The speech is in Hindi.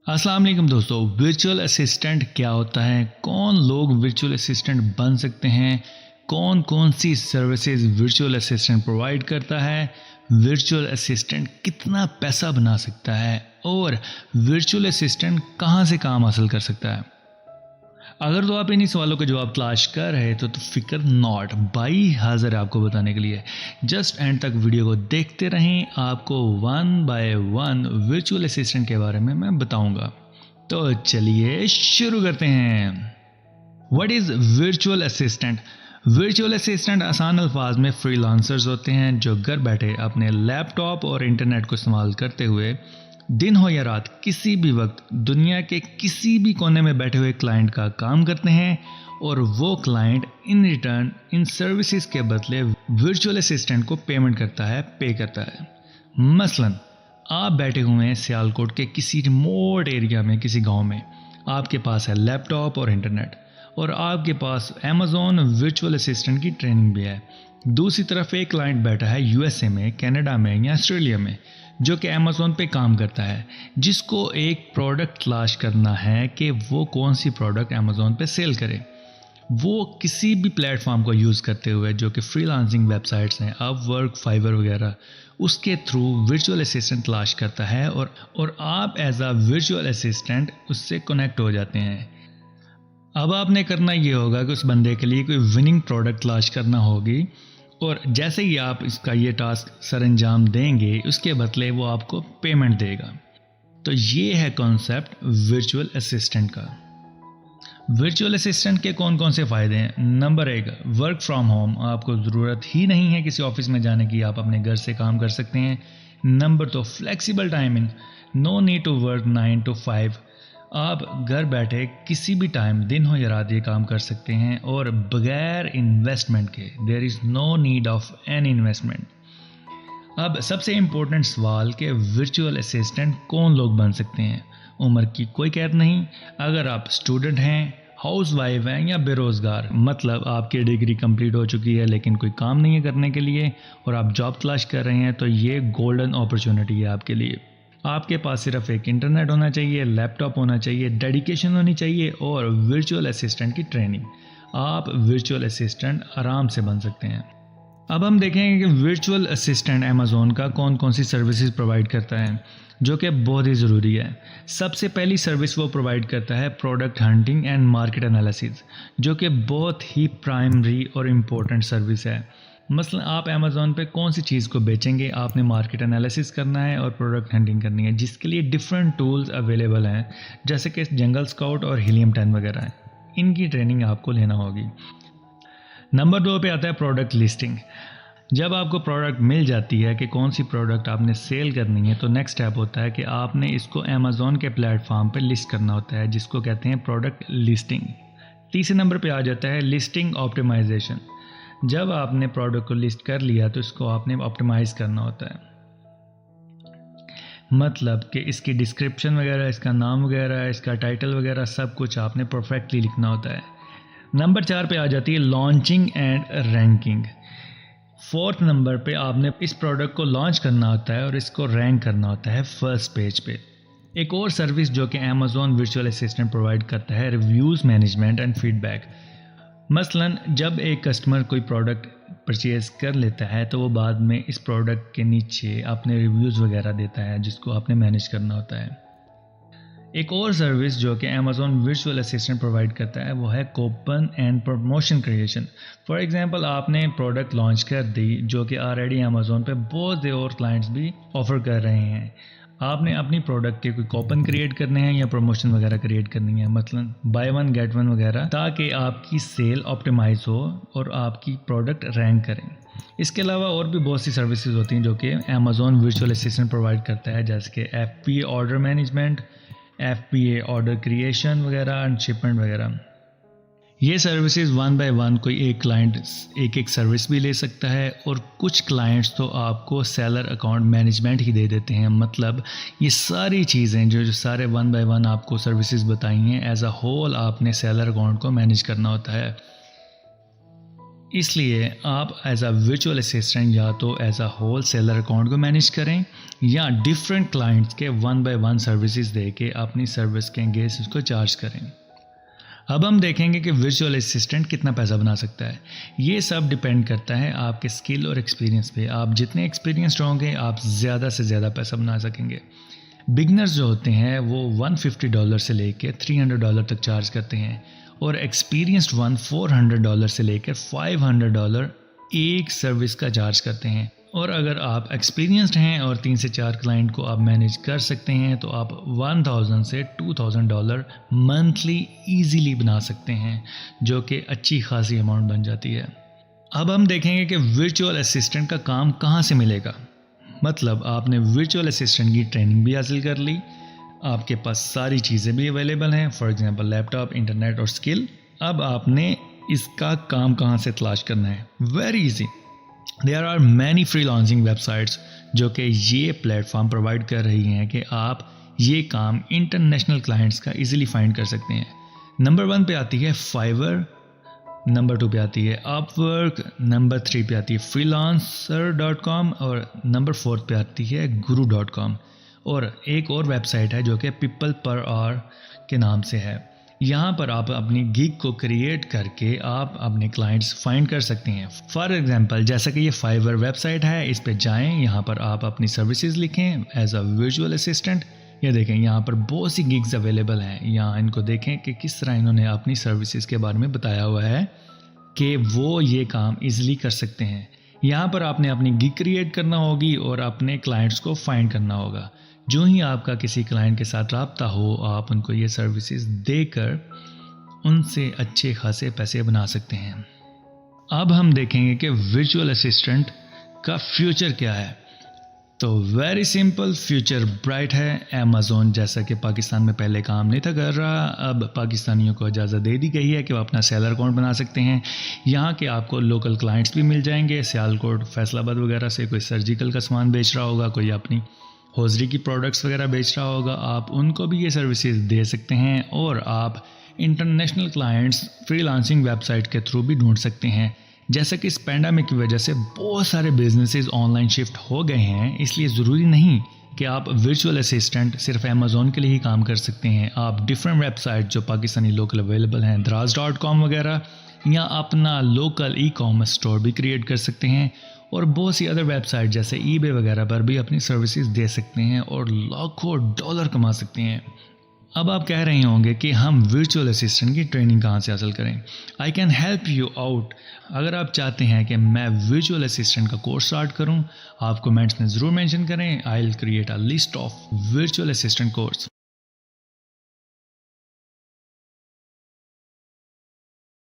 अस्सलाम वालेकुम दोस्तों। वर्चुअल असिस्टेंट क्या होता है, कौन लोग वर्चुअल असिस्टेंट बन सकते हैं, कौन कौन सी सर्विसेज वर्चुअल असिस्टेंट प्रोवाइड करता है, वर्चुअल असिस्टेंट कितना पैसा बना सकता है और वर्चुअल असिस्टेंट कहां से काम हासिल कर सकता है। अगर तो आप इन्हीं सवालों का जवाब तलाश कर रहे तो फिक्र नॉट, भाई हाजिर है आपको बताने के लिए। जस्ट एंड तक वीडियो को देखते रहें, आपको one by one virtual assistant के बारे में मैं बताऊंगा। तो चलिए शुरू करते हैं। What is virtual assistant? Virtual assistant आसान अल्फाज में फ्रीलांसर्स होते हैं जो घर बैठे अपने लैपटॉप और इंटरनेट को इस्तेमाल करते हुए दिन हो या रात किसी भी वक्त दुनिया के किसी भी कोने में बैठे हुए क्लाइंट का काम करते हैं और वो client in return in services के बदले वर्चुअल असिस्टेंट को पेमेंट पे करता है। मसलन आप बैठे हुए हैं सियालकोट के किसी रिमोट एरिया में, किसी गांव में। आपके पास है लैपटॉप और इंटरनेट और आपके पास अमेज़ॉन वर्चुअल असिस्टेंट की ट्रेनिंग भी है। दूसरी तरफ एक क्लाइंट बैठा है यूएसए में, कनाडा में या ऑस्ट्रेलिया में, जो कि अमेज़ॉन पे काम करता है, जिसको एक प्रोडक्ट तलाश करना है कि वो कौन सी प्रोडक्ट अमेज़ॉन पे सेल करे। वो किसी भी प्लेटफॉर्म को यूज़ करते हुए, जो कि फ्रीलांसिंग वेबसाइट्स हैं, अपवर्क, फाइवर वगैरह, उसके थ्रू वर्चुअल असिस्टेंट तलाश करता है और आप एज अ वर्चुअल असिस्टेंट उससे कनेक्ट हो जाते हैं। अब आपने करना ये होगा कि उस बंदे के लिए कोई विनिंग प्रोडक्ट तलाश करना होगी और जैसे ही आप इसका ये टास्क सर अंजाम देंगे, उसके बदले वो आपको पेमेंट देगा। तो ये है कॉन्सेप्ट वर्चुअल असिस्टेंट का। वर्चुअल असिस्टेंट के कौन कौन से फ़ायदे हैं? Number 1, work from home. आपको ज़रूरत ही नहीं है किसी ऑफिस में जाने की, आप अपने घर से काम कर सकते हैं। Number 2, flexible timing. No need to work 9 to 5। आप घर बैठे किसी भी टाइम, दिन हो या रात, ये काम कर सकते हैं और बगैर इन्वेस्टमेंट के। There is no need of any investment. अब सबसे इम्पोर्टेंट सवाल कि वर्चुअल असिस्टेंट कौन लोग बन सकते हैं। उम्र की कोई कैद नहीं। अगर आप स्टूडेंट हैं, हाउस वाइफ हैं या बेरोज़गार, मतलब आपकी डिग्री कंप्लीट हो चुकी है लेकिन कोई काम नहीं है करने के लिए और आप जॉब तलाश कर रहे हैं, तो ये गोल्डन अपॉर्चुनिटी है आपके लिए। आपके पास सिर्फ एक इंटरनेट होना चाहिए, लैपटॉप होना चाहिए, डेडिकेशन होनी चाहिए और वर्चुअल असिस्टेंट की ट्रेनिंग। आप वर्चुअल असिस्टेंट आराम से बन सकते हैं। अब हम देखेंगे कि वर्चुअल असिस्टेंट अमेज़ॉन का कौन कौन सी सर्विसेज प्रोवाइड करता है, जो कि बहुत ही ज़रूरी है। सबसे पहली सर्विस वो प्रोवाइड करता है product hunting and market analysis, जो कि बहुत ही प्राइमरी और इम्पोर्टेंट सर्विस है। मसलन आप अमेज़ॉन पे कौन सी चीज़ को बेचेंगे, आपने मार्केट एनालिसिस करना है और प्रोडक्ट हंटिंग करनी है, जिसके लिए डिफरेंट टूल्स अवेलेबल हैं, जैसे कि जंगल स्काउट और हीलियम 10 वगैरह हैं। इनकी ट्रेनिंग आपको लेना होगी। नंबर 2 पे आता है प्रोडक्ट लिस्टिंग। जब आपको प्रोडक्ट मिल जाती है कि कौन सी प्रोडक्ट आपने सेल करनी है, तो नेक्स्ट स्टेप होता है कि आपने इसको अमेज़ॉन के प्लेटफॉर्म पे लिस्ट करना होता है, जिसको कहते हैं प्रोडक्ट लिस्टिंग। तीसरे नंबर पे आ जाता है लिस्टिंग ऑप्टिमाइजेशन। जब आपने प्रोडक्ट को लिस्ट कर लिया तो इसको आपने ऑप्टिमाइज़ करना होता है, मतलब कि इसकी डिस्क्रिप्शन वगैरह, इसका नाम वगैरह, इसका टाइटल वगैरह, सब कुछ आपने परफेक्टली लिखना होता है। नंबर 4 पे आ जाती है launching and ranking. Fourth number पे आपने इस प्रोडक्ट को लॉन्च करना होता है और इसको रैंक करना होता है फर्स्ट पेज पे। एक और सर्विस जो कि अमेज़ॉन वर्चुअल असिस्टेंट प्रोवाइड करता है, रिव्यूज़ मैनेजमेंट एंड फीडबैक। मसलन जब एक कस्टमर कोई प्रोडक्ट परचेज़ कर लेता है तो वो बाद में इस प्रोडक्ट के नीचे अपने रिव्यूज़ वगैरह देता है, जिसको आपने मैनेज करना होता है। एक और सर्विस जो कि अमेज़ॉन वर्चुअल असिस्टेंट प्रोवाइड करता है वो है coupon and promotion creation. For example आपने प्रोडक्ट लॉन्च कर दी, जो कि ऑलरेडी अमेज़ॉन पे बहुत से और क्लाइंट्स भी ऑफ़र कर रहे हैं। आपने अपनी प्रोडक्ट के कोई कूपन क्रिएट करने हैं या प्रमोशन वगैरह क्रिएट करनी है, मतलब बाय वन गेट वन वगैरह, ताकि आपकी सेल ऑप्टिमाइज़ हो और आपकी प्रोडक्ट रैंक करें। इसके अलावा और भी बहुत सी सर्विसेज होती हैं जो कि अमेज़ॉन वर्चुअल असिस्टेंट प्रोवाइड करता है, जैसे कि FBA order management, FBA order creation वगैरह एंड शिपमेंट वगैरह। ये सर्विसेज वन बाय वन कोई एक क्लाइंट एक एक सर्विस भी ले सकता है और कुछ क्लाइंट्स तो आपको सेलर अकाउंट मैनेजमेंट ही दे देते हैं। मतलब ये सारी चीज़ें जो सारे वन बाय वन आपको सर्विसेज बताई हैं, एज अ होल आपने सेलर अकाउंट को मैनेज करना होता है। इसलिए आप एज अ वर्चुअल असिस्टेंट या तो as a whole seller account को मैनेज करें या डिफरेंट क्लाइंट्स के 1 बाय 1 सर्विसेज दे के अपनी सर्विस के एंगेज को चार्ज करें। अब हम देखेंगे कि वर्चुअल असिस्टेंट कितना पैसा बना सकता है। ये सब डिपेंड करता है आपके स्किल और एक्सपीरियंस पे। आप जितने एक्सपीरियंस्ड होंगे आप ज़्यादा से ज़्यादा पैसा बना सकेंगे। बिगनर्स जो होते हैं वो $150 से लेकर $300 तक चार्ज करते हैं और एक्सपीरियंस्ड वन $400 से लेकर $500 एक सर्विस का चार्ज करते हैं। और अगर आप एक्सपीरियंस्ड हैं और 3 से 4 क्लाइंट को आप मैनेज कर सकते हैं तो आप $1000 से $2000 मंथली ईजीली बना सकते हैं, जो कि अच्छी खासी अमाउंट बन जाती है। अब हम देखेंगे कि वर्चुअल असिस्टेंट का काम कहाँ से मिलेगा। मतलब आपने वर्चुअल असिस्टेंट की ट्रेनिंग भी हासिल कर ली, आपके पास सारी चीज़ें भी अवेलेबल हैं, फॉर एग्जांपल लैपटॉप, इंटरनेट और स्किल। अब आपने इसका काम कहाँ से तलाश करना है। Very easy, there are many freelancing websites जो कि ये प्लेटफॉर्म प्रोवाइड कर रही हैं कि आप ये काम इंटरनेशनल क्लाइंट्स का इजीली फाइंड कर सकते हैं। नंबर 1 पे आती है फाइवर, नंबर 2 पे आती है अपवर्क, नंबर 3 पे आती है freelancer.com और नंबर 4 पे आती है guru.com। और एक और वेबसाइट है जो कि पीपल पर आवर के नाम से है। यहाँ पर आप अपनी गिग को क्रिएट करके आप अपने क्लाइंट्स फाइंड कर सकते हैं। फॉर एग्जांपल जैसा कि ये फाइवर वेबसाइट है, इस पे जाएं, यहाँ पर आप अपनी सर्विसेज लिखें एज अ वर्चुअल असिस्टेंट। ये देखें यहाँ पर बहुत सी गिग्स अवेलेबल हैं। यहाँ इनको देखें कि किस तरह इन्होंने अपनी सर्विसेज के बारे में बताया हुआ है कि वो ये काम ईजिली कर सकते हैं। यहाँ पर आपने अपनी गिग क्रिएट करना होगी और अपने क्लाइंट्स को फाइंड करना होगा। जो ही आपका किसी क्लाइंट के साथ रब्ता हो, आप उनको ये सर्विसेज देकर उनसे अच्छे खासे पैसे बना सकते हैं। अब हम देखेंगे कि वर्चुअल असिस्टेंट का फ्यूचर क्या है। तो वेरी सिंपल, फ्यूचर ब्राइट है। अमेज़न जैसा कि पाकिस्तान में पहले काम नहीं था कर रहा, अब पाकिस्तानियों को इजाज़त दे दी गई है कि वो अपना सेलर अकाउंट बना सकते हैं। यहाँ के आपको लोकल क्लाइंट्स भी मिल जाएंगे, सियालकोट, फैसलाबाद वगैरह से। कोई सर्जिकल का सामान बेच रहा होगा, कोई अपनी हौजरी की प्रोडक्ट्स वगैरह बेच रहा होगा, आप उनको भी ये सर्विसेज दे सकते हैं। और आप इंटरनेशनल क्लाइंट्स फ्रीलांसिंग वेबसाइट के थ्रू भी ढूंढ सकते हैं। जैसा कि इस पैंडेमिक की वजह से बहुत सारे बिजनेसेस ऑनलाइन शिफ्ट हो गए हैं, इसलिए ज़रूरी नहीं कि आप वर्चुअल असिस्टेंट सिर्फ अमेज़न के लिए ही काम कर सकते हैं। आप डिफरेंट वेबसाइट जो पाकिस्तानी लोकल अवेलेबल हैं, दराज.com वगैरह, या अपना लोकल ई-कॉमर्स स्टोर भी क्रिएट कर सकते हैं। और बहुत सी अदर वेबसाइट जैसे eBay वगैरह पर भी अपनी सर्विसेज दे सकते हैं और लाखों डॉलर कमा सकते हैं। अब आप कह रहे होंगे कि हम वर्चुअल असिस्टेंट की ट्रेनिंग कहाँ से हासिल करें। I can help you out. अगर आप चाहते हैं कि मैं वर्चुअल असिस्टेंट का कोर्स स्टार्ट करूँ, आप कमेंट्स में ज़रूर मेंशन करें। I will create a list of virtual assistant course.